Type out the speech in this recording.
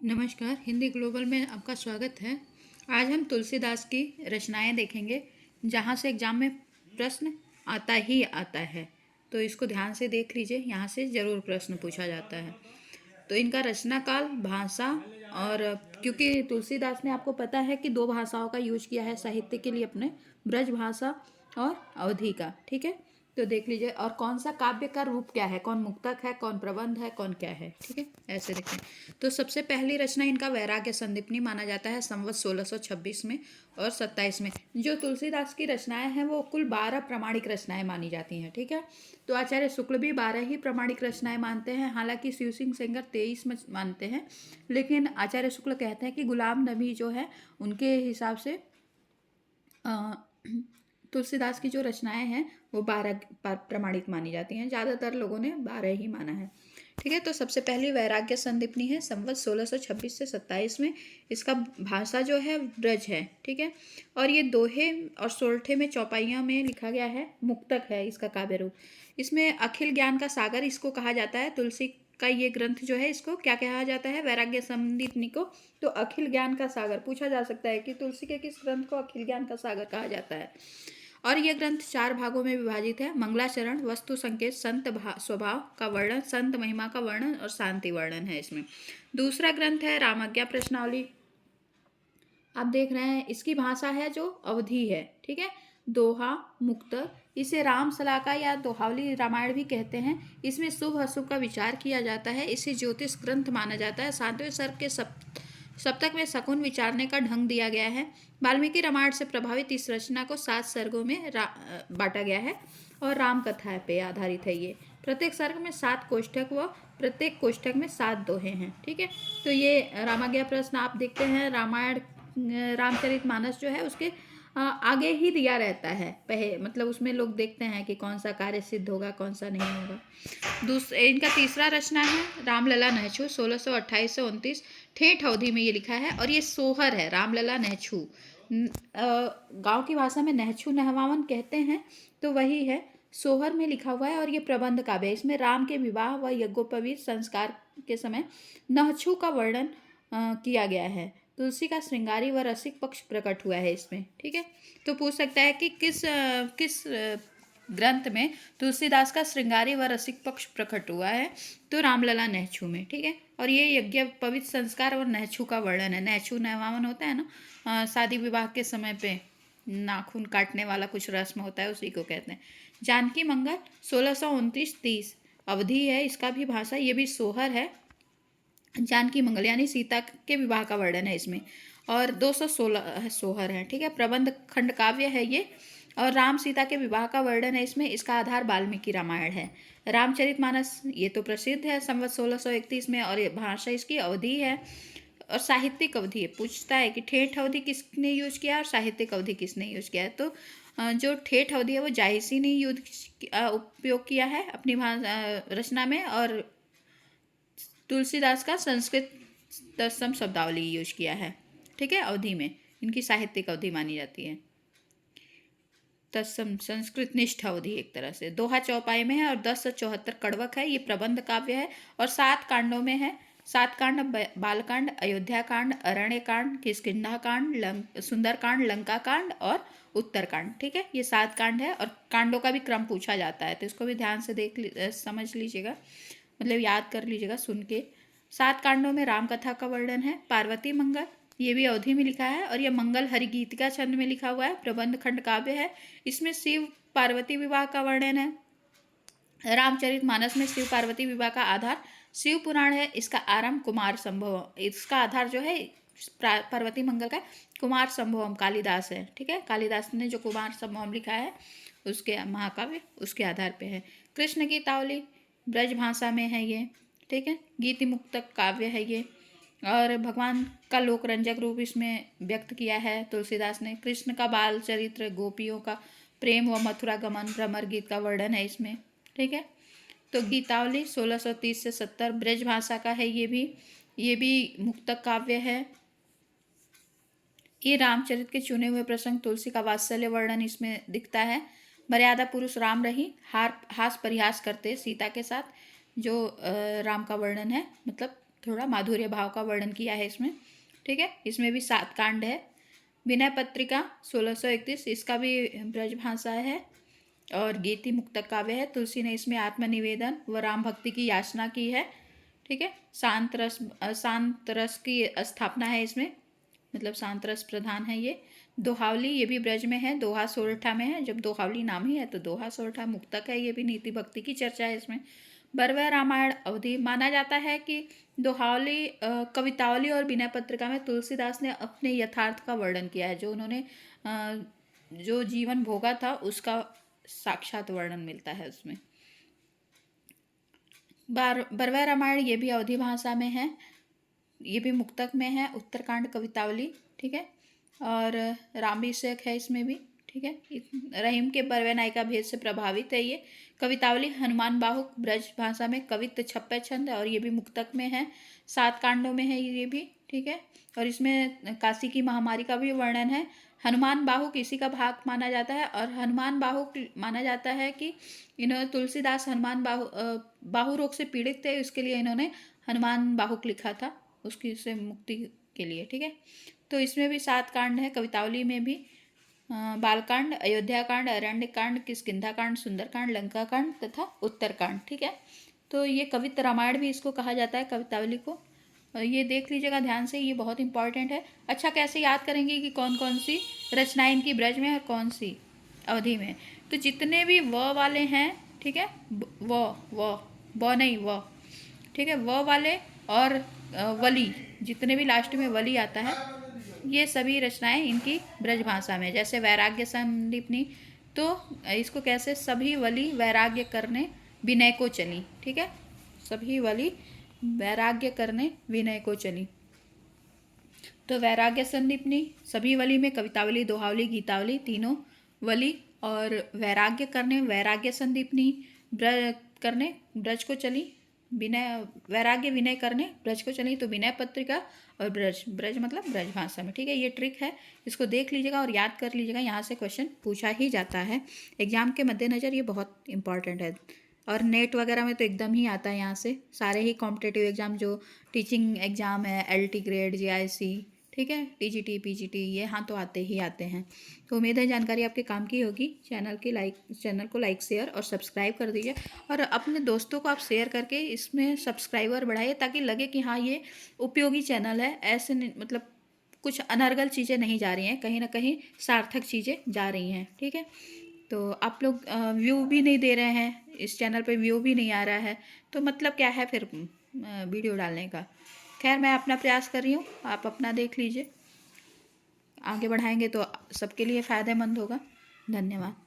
नमस्कार, हिंदी ग्लोबल में आपका स्वागत है। आज हम तुलसीदास की रचनाएं देखेंगे, जहां से एग्जाम में प्रश्न आता ही आता है। तो इसको ध्यान से देख लीजिए, यहाँ से ज़रूर प्रश्न पूछा जाता है। तो इनका रचना काल, भाषा और क्योंकि तुलसीदास ने, आपको पता है कि दो भाषाओं का यूज किया है साहित्य के लिए अपने, ब्रज भाषा और अवधी का। ठीक है, तो देख लीजिए। और कौन सा काव्य का रूप क्या है, कौन मुक्तक है, कौन प्रबंध है, कौन क्या है। ठीक है, ऐसे देखें। तो सबसे पहली रचना इनका वैराग्य संदीपनी माना जाता है संवत 1626 में और 27 में। जो तुलसीदास की रचनाएं हैं वो कुल 12 प्रामाणिक रचनाएं मानी जाती हैं। ठीक है, तो आचार्य शुक्ल भी 12 ही प्रामाणिक रचनाएं मानते हैं, हालांकि शिव सिंह सेंगर 23 में मानते हैं। लेकिन आचार्य शुक्ल कहते हैं कि गुलाम नबी जो है उनके हिसाब से तुलसीदास की जो रचनाएं हैं वो 12 प्रामाणिक मानी जाती हैं। ज़्यादातर लोगों ने 12 ही माना है। ठीक है, तो सबसे पहली वैराग्य संदीपनी है संवत 1626 से 27 में। इसका भाषा जो है ब्रज है। ठीक है, और ये दोहे और सोरठे में चौपाइयों में लिखा गया है, मुक्तक है इसका काव्य रूप। इसमें अखिल ज्ञान का सागर इसको कहा जाता है। तुलसी का ये ग्रंथ जो है इसको क्या कहा जाता है, वैराग्य संदीपनी को। तो अखिल ज्ञान का सागर पूछा जा सकता है कि तुलसी के किस ग्रंथ को अखिल ज्ञान का सागर कहा जाता है। और यह ग्रंथ 4 भागों में विभाजित है। मंगलाचरण, वस्तु संकेत, संत स्वभाव का वर्णन, संत महिमा का वर्णन और शांति वर्णन है इसमें। दूसरा ग्रंथ है रामाज्ञा प्रश्नावली। आप देख रहे हैं, इसकी भाषा है जो अवधी है। ठीक है, दोहा, मुक्त, इसे राम सलाका या दोहावली रामायण भी कहते हैं। इसमें शुभ अशुभ का विचार किया जाता है। इसे ज्योतिष ग्रंथ माना जाता है। 7वें सर्ग के सप्तक में शकुन विचारने का ढंग दिया गया है। वाल्मीकि रामायण से प्रभावित इस रचना को 7 सर्गों में बांटा गया है और राम कथा पे आधारित है ये। प्रत्येक सर्ग में 7 कोष्ठक व प्रत्येक कोष्ठक में 7 दोहे हैं। ठीक है, तो ये रामाज्ञा प्रश्न आप देखते हैं, रामायण रामचरितमानस जो है उसके आगे ही दिया रहता है। मतलब उसमें लोग देखते हैं कि कौन सा कार्य सिद्ध होगा, कौन सा नहीं होगा। इनका तीसरा रचना है रामलला नहछू 1628 से 29, ठेठ अवधि में ये लिखा है। और ये सोहर है, रामलला नहछू। गांव की भाषा में नहछू नहवावन कहते हैं, तो वही है। सोहर में लिखा हुआ है और ये प्रबंध काव्य है। इसमें राम के विवाह व यज्ञोपवीत संस्कार के समय नहछू का वर्णन किया गया है। तुलसी का श्रृंगारी व रसिक पक्ष प्रकट हुआ है इसमें। ठीक है, तो पूछ सकता है कि किस ग्रंथ में तुलसीदास का श्रृंगारी व रसिक पक्ष प्रकट हुआ है। तो रामलला नहछू में। ठीक है, और ये यज्ञ पवित्र संस्कार और नहछू का वर्णन है। नहछू नहवावन होता है ना, शादी विवाह के समय पे नाखून काटने वाला कुछ रस्म होता है, उसी को कहते हैं। जानकी मंगल 1629-30 अवधि है इसका भी भाषा, ये भी सोहर है। जानकी मंगल यानी सीता के विवाह का वर्णन है इसमें। और 216 सोहर है। ठीक है, प्रबंध खंड काव्य है ये। और राम सीता के विवाह का वर्णन है इसमें। इसका आधार वाल्मीकि रामायण है। रामचरितमानस ये तो प्रसिद्ध है संवत 1631 में, और ये भाषा इसकी अवधि है और साहित्यिक अवधि है। पूछता है कि ठेठ अवधि किसने यूज किया और साहित्यिक अवधि किसने यूज किया है। तो जो ठेठ अवधि है वो जायसी ने उपयोग किया है अपनी रचना में, और तुलसीदास का संस्कृत तत्सम शब्दावली यूज किया है। ठीक है, अवधि में इनकी साहित्यिक अवधि मानी जाती है। तत्सम संस्कृत निष्ठ अवधि एक तरह से। दोहा चौपाई में है और 10 से 74 कड़वक है। ये प्रबंध काव्य है और 7 कांडों में है। 7 कांड बालकांड, अयोध्या कांड, अरण्य कांड, किष्किंधा कांड, सुंदर कांड, लंका कांड और उत्तरकांड। ठीक है, ये 7 कांड है और कांडों का भी क्रम पूछा जाता है, तो इसको भी ध्यान से समझ लीजिएगा, मतलब याद कर लीजिएगा सुन के। 7 कांडों में राम कथा का वर्णन है। पार्वती मंगल ये भी अवधि में लिखा है और यह मंगल हरिगीतिका छंद में लिखा हुआ है। प्रबंध खंड काव्य है। इसमें शिव पार्वती विवाह का वर्णन है। रामचरितमानस में शिव पार्वती विवाह का आधार शिव पुराण है। इसका आरंभ कुमार संभव, इसका आधार जो है पार्वती मंगल का कुमार संभवम कालिदास है। ठीक है, कालिदास ने जो कुमार संभवम लिखा है उसके महाकाव्य उसके आधार पे है। कृष्ण की तावली ब्रज भाषा में है ये। ठीक है, गीति मुक्तक काव्य है ये, और भगवान का लोकरंजक रूप इसमें व्यक्त किया है तुलसीदास ने। कृष्ण का बाल चरित्र, गोपियों का प्रेम व मथुरा गमन, भ्रमर गीत का वर्णन है इसमें। ठीक है, तो गीतावली 1630 से 70 ब्रज भाषा का है। ये भी मुक्तक काव्य है। ये रामचरित के चुने हुए प्रसंग, तुलसी का वात्सल्य वर्णन इसमें दिखता है। मर्यादा पुरुष राम रही, हास परिहास करते सीता के साथ, जो राम का वर्णन है, मतलब थोड़ा माधुर्य भाव का वर्णन किया है इसमें, ठीक है। इसमें भी 7 कांड है। विनय पत्रिका 1631, इसका भी ब्रज भाषा है और गीति मुक्तक काव्य है। तुलसी ने इसमें आत्मनिवेदन व राम भक्ति की याचना की है, ठीक है। शांत रस की स्थापना है इसमें, मतलब शांत रस प्रधान है ये। दोहावली ये भी ब्रज में है, दोहा सोरठा में है। जब दोहावली नाम ही है तो दोहा सोरठा मुक्तक है, ये भी नीति भक्ति की चर्चा है इसमें। बरवय रामायण अवधि माना जाता है कि दोहावली कवितावली और विनय पत्रिका में तुलसीदास ने अपने यथार्थ का वर्णन किया है। जो उन्होंने जो जीवन भोगा था उसका साक्षात वर्णन मिलता है उसमें। बरवय रामायण ये भी अवधी भाषा में है, ये भी मुक्तक में है। उत्तरकांड कवितावली, ठीक है। और रामाभिषेक है इसमें भी, ठीक है। रहीम के बरवय नायिका भेद से प्रभावित है ये। कवितावली हनुमान बाहुक ब्रज भाषा में कवित्त 56 छंद है और ये भी मुक्तक में है। 7 कांडों में है ये भी, ठीक है। और इसमें काशी की महामारी का भी वर्णन है। हनुमान बाहुक इसी का भाग माना जाता है और हनुमान बाहुक माना जाता है कि इन्होंने तुलसीदास हनुमान बाहु रोग से पीड़ित थे, इसके लिए इन्होंने हनुमान बाहुक लिखा था उसकी से मुक्ति के लिए, ठीक है। तो इसमें भी 7 कांड है। कवितावली में भी बालकांड, अयोध्या कांड, अरण्य कांड, किष्किंधा कांड, सुंदरकांड, लंका कांड तथा उत्तरकांड, ठीक है। तो ये कवित्त रामायण भी इसको कहा जाता है, कवितावली को। ये देख लीजिएगा ध्यान से, ये बहुत इंपॉर्टेंट है। अच्छा, कैसे याद करेंगे कि कौन कौन सी रचनाएं इनकी ब्रज में और कौन सी अवधि में? तो जितने भी व वाले हैं, ठीक है, व नहीं व, ठीक है, व वाले और वली, जितने भी लास्ट में वली आता है, ये सभी रचनाएं इनकी ब्रज भाषा में। जैसे वैराग्य संदीपनी, तो इसको कैसे, सभी वली वैराग्य करने विनय को चली, ठीक है। सभी वली वैराग्य करने विनय को चली। तो वैराग्य संदीपनी सभी वली में कवितावली, दोहावली, गीतावली तीनों वली और वैराग्य करने वैराग्य संदीपनी करने ब्रज को चली, विनय वैराग्य विनय करने ब्रज को चली। तो विनय पत्रिका और ब्रज मतलब ब्रज भाषा में, ठीक है। ये ट्रिक है, इसको देख लीजिएगा और याद कर लीजिएगा, यहाँ से क्वेश्चन पूछा ही जाता है एग्जाम के मद्देनज़र, ये बहुत इंपॉर्टेंट है। और नेट वगैरह में तो एकदम ही आता है, यहाँ से सारे ही कॉम्पिटेटिव एग्जाम, जो टीचिंग एग्जाम है, LT ग्रेड, JIC, ठीक है, TGT, PGT, ये हाँ तो आते ही आते हैं। तो उम्मीद है जानकारी आपके काम की होगी। चैनल को लाइक शेयर और सब्सक्राइब कर दीजिए और अपने दोस्तों को आप शेयर करके इसमें सब्सक्राइबर बढ़ाइए, ताकि लगे कि हाँ ये उपयोगी चैनल है। ऐसे मतलब कुछ अनर्गल चीज़ें नहीं जा रही हैं, कहीं ना कहीं सार्थक चीज़ें जा रही हैं, ठीक है। तो आप लोग व्यू भी नहीं दे रहे हैं, इस चैनल पे व्यू भी नहीं आ रहा है, तो मतलब क्या है फिर वीडियो डालने का। खैर, मैं अपना प्रयास कर रही हूँ, आप अपना देख लीजिए। आगे बढ़ाएंगे तो सबके लिए फ़ायदेमंद होगा। धन्यवाद।